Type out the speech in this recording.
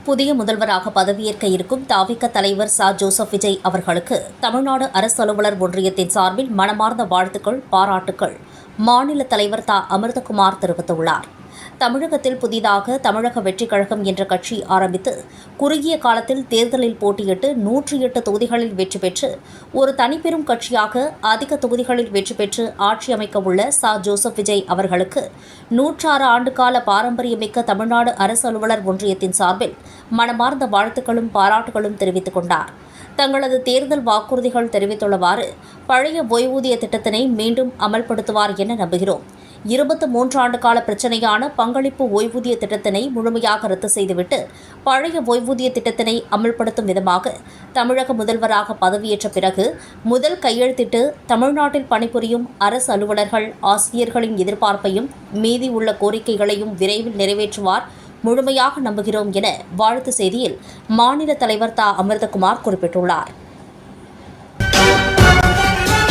புதிய முதல்வராக பதவியேற்க இருக்கும் தாவிக தலைவர் ச. ஜோசப் விஜய் அவர்களுக்கு தமிழ்நாடு அரசு அலுவலர் ஒன்றியத்தின் சார்பில் மனமார்ந்த வாழ்த்துக்கள், பாராட்டுக்கள் மாநில தலைவர் த. அமிர்தகுமார் தெரிவித்துள்ளார். தமிழகத்தில் புதிதாக தமிழக வெற்றிக் கழகம் என்ற கட்சி ஆரம்பித்து குறுகிய காலத்தில் தேர்தலில் போட்டியிட்டு 108 தொகுதிகளில் வெற்றி பெற்று ஒரு தனிப்பெரும் கட்சியாக அதிக தொகுதிகளில் வெற்றி பெற்று ஆட்சி அமைக்க உள்ள ச. ஜோசப் விஜய் அவர்களுக்கு 106 ஆண்டுகால பாரம்பரியமிக்க தமிழ்நாடு அரசு அலுவலர் ஒன்றியத்தின் சார்பில் மனமார்ந்த வாழ்த்துக்களும் பாராட்டுகளும் தெரிவித்துக் கொண்டார். தங்களது தேர்தல் வாக்குறுதிகள் தெரிவித்துள்ளவாறு பழைய ஓய்வூதிய திட்டத்தினை மீண்டும் அமல்படுத்துவார் என நம்புகிறோம். 23 ஆண்டுகால பிரச்சினையான பங்களிப்பு ஓய்வூதிய திட்டத்தினை முழுமையாக ரத்து செய்துவிட்டு பழைய ஓய்வூதிய திட்டத்தினை அமல்படுத்தும் விதமாக தமிழக முதல்வராக பதவியேற்ற பிறகு முதல் கையெழுத்திட்டு தமிழ்நாட்டில் பணிபுரியும் அரசு அலுவலர்கள், ஆசிரியர்களின் எதிர்பார்ப்பையும் மீதி உள்ள கோரிக்கைகளையும் விரைவில் நிறைவேற்றுவார் முழுமையாக நம்புகிறோம் என வாழ்த்து செய்தியில் மாநில தலைவர் த. அமிர்தகுமார் குறிப்பிட்டுள்ளார்.